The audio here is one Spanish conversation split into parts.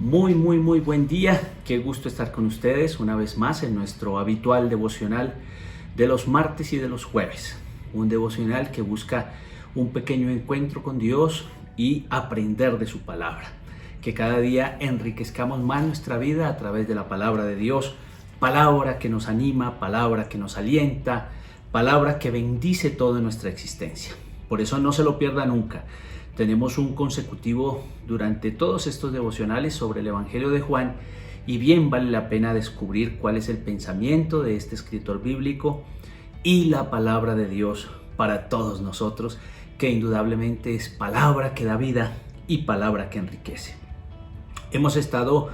Muy buen día. Qué gusto estar con ustedes una vez más en nuestro habitual devocional de los martes y de los jueves. Un devocional que busca un pequeño encuentro con Dios y aprender de su palabra. Que cada día enriquezcamos más nuestra vida a través de la palabra de Dios. Palabra que nos anima, palabra que nos alienta, palabra que bendice toda nuestra existencia. Por eso no se lo pierda nunca. Tenemos un consecutivo durante todos estos devocionales sobre el Evangelio de Juan y bien vale la pena descubrir cuál es el pensamiento de este escritor bíblico y la palabra de Dios para todos nosotros, que indudablemente es palabra que da vida y palabra que enriquece. Hemos estado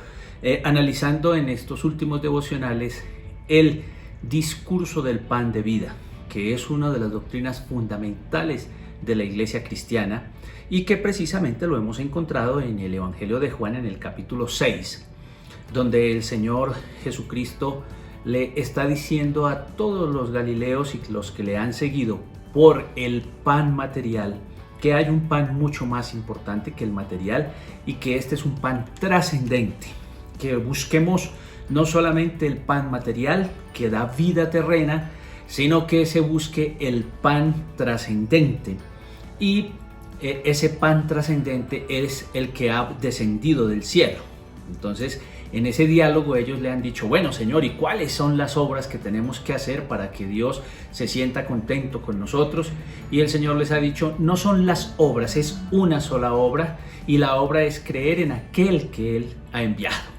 analizando en estos últimos devocionales el discurso del pan de vida, que es una de las doctrinas fundamentales de la iglesia cristiana y que precisamente lo hemos encontrado en el Evangelio de Juan en el capítulo 6, donde el Señor Jesucristo le está diciendo a todos los galileos y los que le han seguido por el pan material que hay un pan mucho más importante que el material y que este es un pan trascendente, que busquemos no solamente el pan material que da vida terrena, sino que se busque el pan trascendente. Y ese pan trascendente es el que ha descendido del cielo. Entonces, en ese diálogo ellos le han dicho, bueno, Señor, ¿y cuáles son las obras que tenemos que hacer para que Dios se sienta contento con nosotros? Y el Señor les ha dicho, no son las obras, es una sola obra, y la obra es creer en aquel que Él ha enviado.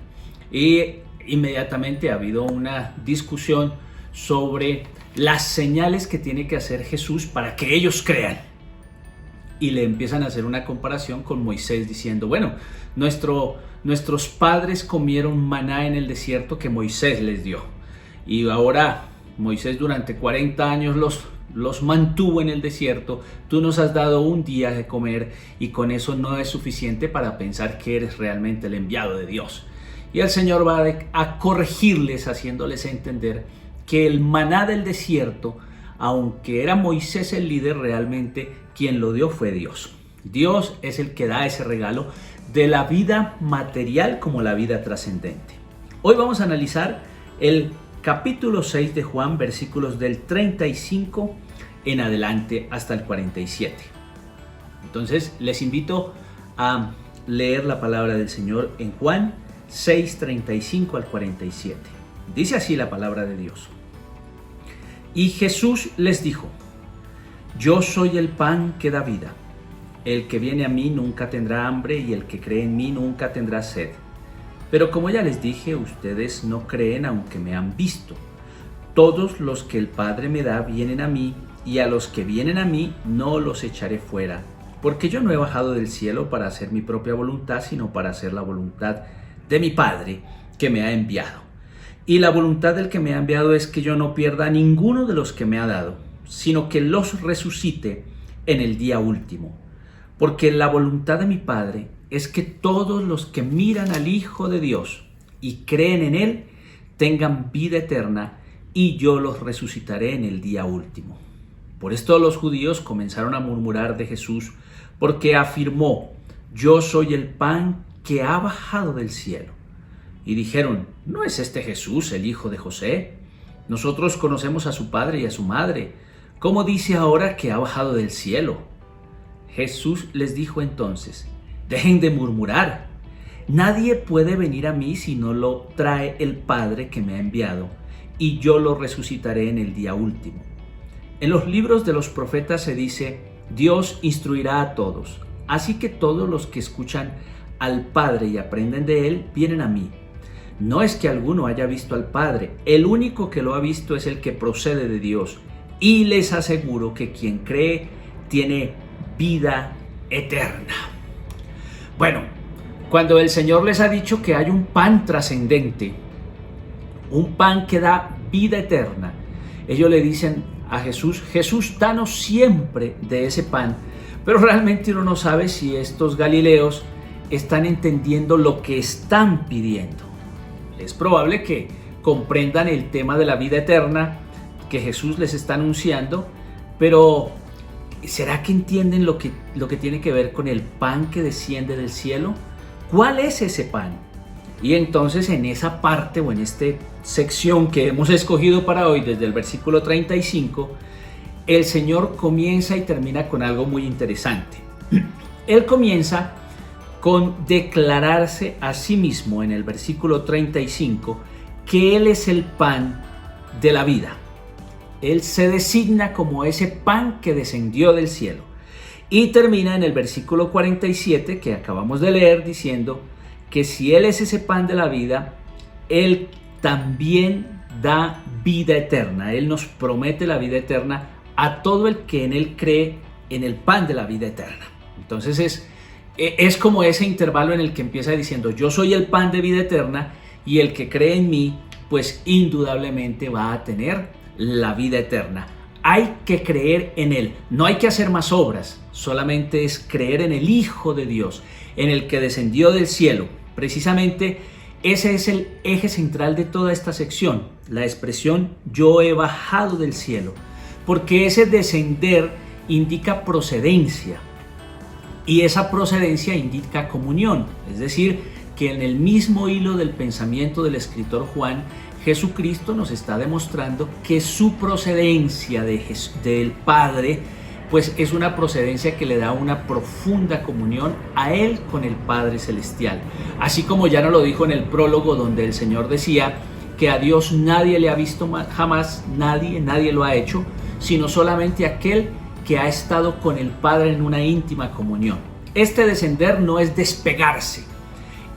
Y inmediatamente ha habido una discusión sobre las señales que tiene que hacer Jesús para que ellos crean. Y le empiezan a hacer una comparación con Moisés diciendo, bueno, nuestros padres comieron maná en el desierto que Moisés les dio. Y ahora Moisés durante 40 años los mantuvo en el desierto. Tú nos has dado un día de comer y con eso no es suficiente para pensar que eres realmente el enviado de Dios. Y el Señor va a corregirles haciéndoles entender que el maná del desierto, aunque era Moisés el líder, realmente quien lo dio fue Dios. Dios es el que da ese regalo de la vida material como la vida trascendente. Hoy vamos a analizar el capítulo 6 de Juan, versículos del 35 en adelante hasta el 47. Entonces les invito a leer la palabra del Señor en Juan 6, 35 al 47. Dice así la palabra de Dios. Y Jesús les dijo, yo soy el pan que da vida. El que viene a mí nunca tendrá hambre y el que cree en mí nunca tendrá sed. Pero como ya les dije, ustedes no creen aunque me han visto. Todos los que el Padre me da vienen a mí y a los que vienen a mí no los echaré fuera. Porque yo no he bajado del cielo para hacer mi propia voluntad, sino para hacer la voluntad de mi Padre que me ha enviado. Y la voluntad del que me ha enviado es que yo no pierda a ninguno de los que me ha dado, sino que los resucite en el día último. Porque la voluntad de mi Padre es que todos los que miran al Hijo de Dios y creen en Él tengan vida eterna y yo los resucitaré en el día último. Por esto los judíos comenzaron a murmurar de Jesús porque afirmó, yo soy el pan que ha bajado del cielo. Y dijeron, ¿no es este Jesús el hijo de José? Nosotros conocemos a su padre y a su madre. ¿Cómo dice ahora que ha bajado del cielo? Jesús les dijo entonces, dejen de murmurar. Nadie puede venir a mí si no lo trae el Padre que me ha enviado, y yo lo resucitaré en el día último. En los libros de los profetas se dice, Dios instruirá a todos. Así que todos los que escuchan al Padre y aprenden de Él, vienen a mí. No es que alguno haya visto al Padre, el único que lo ha visto es el que procede de Dios. Y les aseguro que quien cree tiene vida eterna. Bueno, cuando el Señor les ha dicho que hay un pan trascendente, un pan que da vida eterna, ellos le dicen a Jesús, Jesús, danos siempre de ese pan. Pero realmente uno no sabe si estos galileos están entendiendo lo que están pidiendo. Es probable que comprendan el tema de la vida eterna que Jesús les está anunciando, pero ¿será que entienden lo que tiene que ver con el pan que desciende del cielo? ¿Cuál es ese pan? Y entonces en esa parte o en esta sección que hemos escogido para hoy, desde el versículo 35, el Señor comienza y termina con algo muy interesante. Él comienza con declararse a sí mismo en el versículo 35 que Él es el pan de la vida. Él se designa como ese pan que descendió del cielo. Y termina en el versículo 47 que acabamos de leer diciendo que si Él es ese pan de la vida, Él también da vida eterna. Él nos promete la vida eterna a todo el que en Él cree en el pan de la vida eterna. Entonces es como ese intervalo en el que empieza diciendo: yo soy el pan de vida eterna y el que cree en mí, pues indudablemente va a tener la vida eterna. Hay que creer en Él, no hay que hacer más obras, solamente es creer en el Hijo de Dios, en el que descendió del cielo. Precisamente ese es el eje central de toda esta sección, la expresión yo he bajado del cielo, porque ese descender indica procedencia y esa procedencia indica comunión, es decir, que en el mismo hilo del pensamiento del escritor Juan, Jesucristo nos está demostrando que su procedencia del Padre pues es una procedencia que le da una profunda comunión a Él con el Padre Celestial. Así como ya nos lo dijo en el prólogo, donde el Señor decía que a Dios nadie le ha visto jamás, nadie lo ha hecho, sino solamente aquel que ha estado con el Padre en una íntima comunión. Este descender no es despegarse,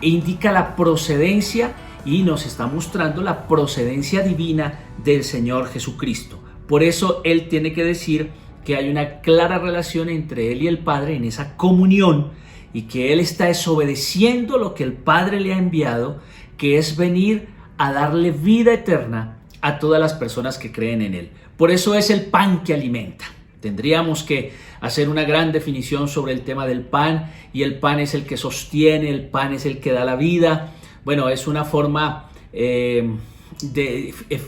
indica la procedencia y nos está mostrando la procedencia divina del Señor Jesucristo. Por eso Él tiene que decir que hay una clara relación entre Él y el Padre en esa comunión y que Él está desobedeciendo lo que el Padre le ha enviado, que es venir a darle vida eterna a todas las personas que creen en Él. Por eso es el pan que alimenta. Tendríamos que hacer una gran definición sobre el tema del pan, y el pan es el que sostiene, el pan es el que da la vida. Bueno, es una forma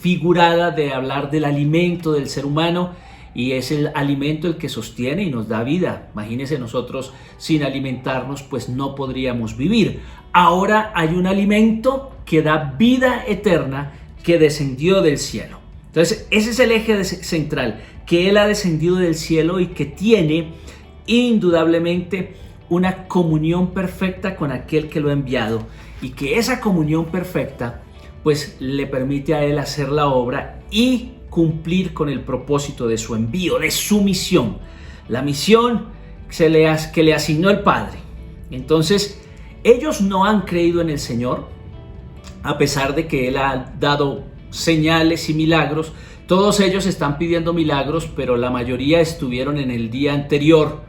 figurada de hablar del alimento del ser humano, y es el alimento el que sostiene y nos da vida. Imagínense, nosotros sin alimentarnos pues no podríamos vivir. Ahora hay un alimento que da vida eterna que descendió del cielo. Entonces ese es el eje central, que Él ha descendido del cielo y que tiene indudablemente una comunión perfecta con aquel que lo ha enviado, y que esa comunión perfecta pues le permite a Él hacer la obra y cumplir con el propósito de su envío, de su misión, la misión que le asignó el Padre. Entonces ellos no han creído en el Señor, a pesar de que Él ha dado señales y milagros. Todos ellos están pidiendo milagros, pero la mayoría estuvieron en el día anterior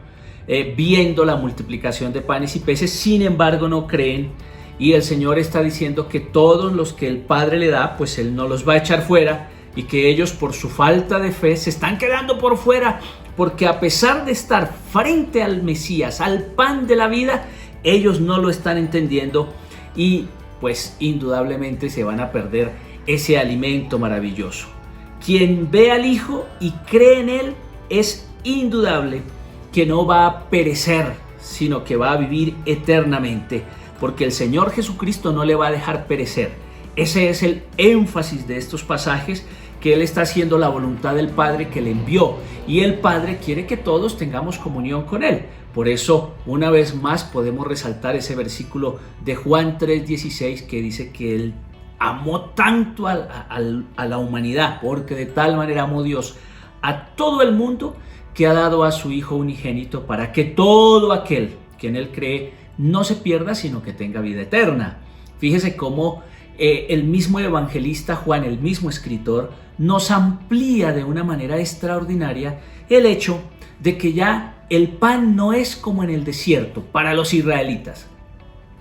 viendo la multiplicación de panes y peces. Sin embargo, no creen, y el Señor está diciendo que todos los que el Padre le da, pues Él no los va a echar fuera, y que ellos, por su falta de fe, se están quedando por fuera, porque a pesar de estar frente al Mesías, al pan de la vida, ellos no lo están entendiendo, y pues indudablemente se van a perder ese alimento maravilloso. Quien ve al Hijo y cree en Él es indudable que no va a perecer, sino que va a vivir eternamente, porque el Señor Jesucristo no le va a dejar perecer. Ese es el énfasis de estos pasajes, que Él está haciendo la voluntad del Padre que le envió, y el Padre quiere que todos tengamos comunión con Él. Por eso, una vez más, podemos resaltar ese versículo de Juan 3:16 que dice que Él amó tanto a la humanidad, porque de tal manera amó Dios a todo el mundo, que ha dado a su Hijo unigénito, para que todo aquel que en Él cree no se pierda, sino que tenga vida eterna. Fíjese cómo el mismo evangelista Juan, el mismo escritor, nos amplía de una manera extraordinaria el hecho de que ya el pan no es como en el desierto para los israelitas.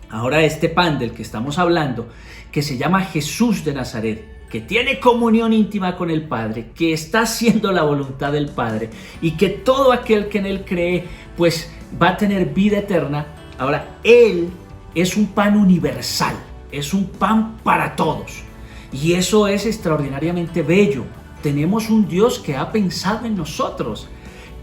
Ahora este pan del que estamos hablando, que se llama Jesús de Nazaret, que tiene comunión íntima con el Padre, que está haciendo la voluntad del Padre, y que todo aquel que en Él cree pues va a tener vida eterna. Ahora Él es un pan universal, es un pan para todos, y eso es extraordinariamente bello. Tenemos un Dios que ha pensado en nosotros,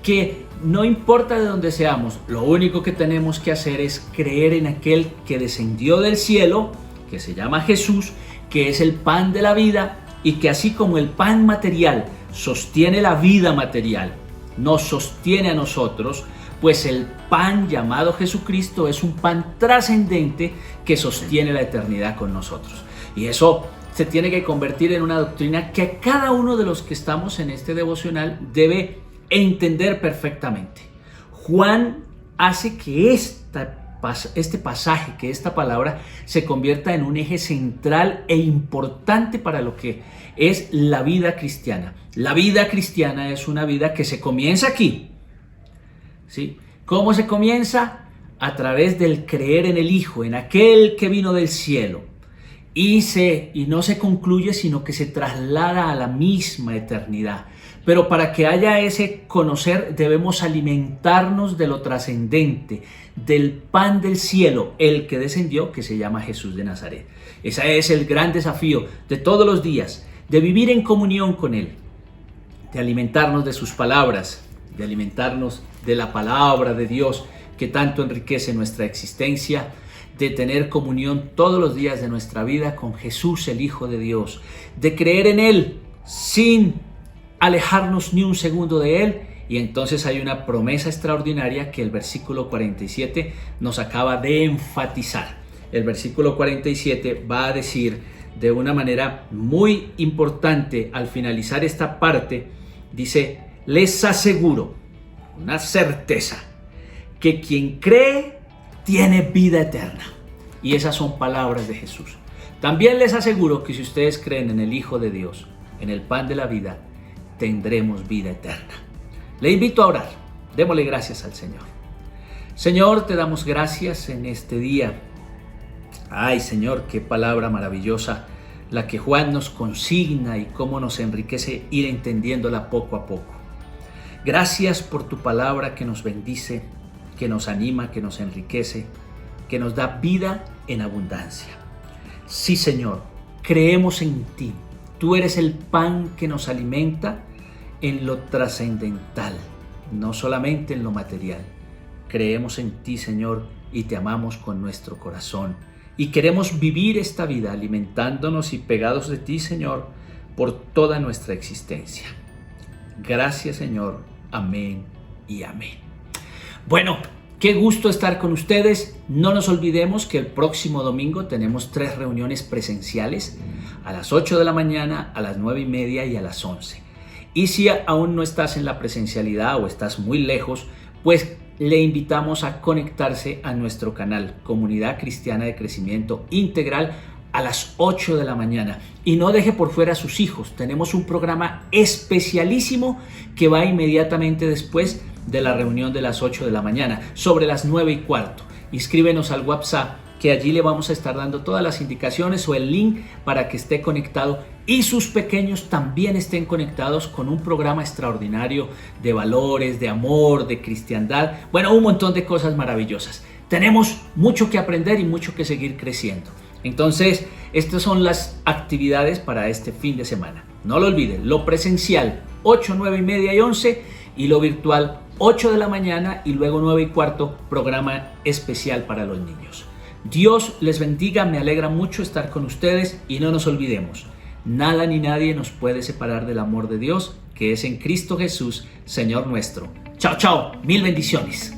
que no importa de dónde seamos, lo único que tenemos que hacer es creer en aquel que descendió del cielo, que se llama Jesús, que es el pan de la vida y que así como el pan material sostiene la vida material, nos sostiene a nosotros, pues el pan llamado Jesucristo es un pan trascendente que sostiene la eternidad con nosotros. Y eso se tiene que convertir en una doctrina que cada uno de los que estamos en este devocional debe entender perfectamente. Juan hace que este pasaje, que esta palabra se convierta en un eje central e importante para lo que es la vida cristiana. La vida cristiana es una vida que se comienza aquí. ¿Sí? ¿Cómo se comienza? A través del creer en el Hijo, en aquel que vino del cielo. Y no se concluye, sino que se traslada a la misma eternidad. Pero para que haya ese conocer, debemos alimentarnos de lo trascendente, del pan del cielo, el que descendió, que se llama Jesús de Nazaret. Ese es el gran desafío de todos los días, de vivir en comunión con Él, de alimentarnos de sus palabras, de alimentarnos de la palabra de Dios que tanto enriquece nuestra existencia, de tener comunión todos los días de nuestra vida con Jesús, el Hijo de Dios, de creer en Él sin alejarnos ni un segundo de Él. Y entonces hay una promesa extraordinaria que el versículo 47 nos acaba de enfatizar. El versículo 47 va a decir de una manera muy importante al finalizar esta parte, dice: les aseguro, una certeza, que quien cree tiene vida eterna. Y esas son palabras de Jesús. También les aseguro que si ustedes creen en el Hijo de Dios, en el pan de la vida, tendremos vida eterna. Le invito a orar. Démosle gracias al Señor. Señor, te damos gracias en este día. Ay, Señor, qué palabra maravillosa la que Juan nos consigna y cómo nos enriquece ir entendiéndola poco a poco. Gracias por tu palabra que nos bendice, que nos anima, que nos enriquece, que nos da vida en abundancia. Sí, Señor, creemos en ti. Tú eres el pan que nos alimenta en lo trascendental, no solamente en lo material. Creemos en ti, Señor, y te amamos con nuestro corazón. Y queremos vivir esta vida alimentándonos y pegados de ti, Señor, por toda nuestra existencia. Gracias, Señor. Amén y amén. Bueno, qué gusto estar con ustedes. No nos olvidemos que el próximo domingo tenemos 3 reuniones presenciales a las 8 de la mañana, a las 9:30 y a las 11. Y si aún no estás en la presencialidad o estás muy lejos, pues le invitamos a conectarse a nuestro canal Comunidad Cristiana de Crecimiento Integral a las 8 de la mañana. Y no deje por fuera a sus hijos. Tenemos un programa especialísimo que va inmediatamente después de la reunión de las 8 de la mañana, sobre las 9:15. Inscríbenos al WhatsApp, que allí le vamos a estar dando todas las indicaciones o el link para que esté conectado y sus pequeños también estén conectados con un programa extraordinario de valores, de amor, de cristiandad. Bueno, un montón de cosas maravillosas. Tenemos mucho que aprender y mucho que seguir creciendo. Entonces, estas son las actividades para este fin de semana. No lo olviden, lo presencial 8, 9:30 y 11 y lo virtual 8 de la mañana y luego 9:15, programa especial para los niños. Dios les bendiga, me alegra mucho estar con ustedes y no nos olvidemos, nada ni nadie nos puede separar del amor de Dios que es en Cristo Jesús, Señor nuestro. Chao, chao, mil bendiciones.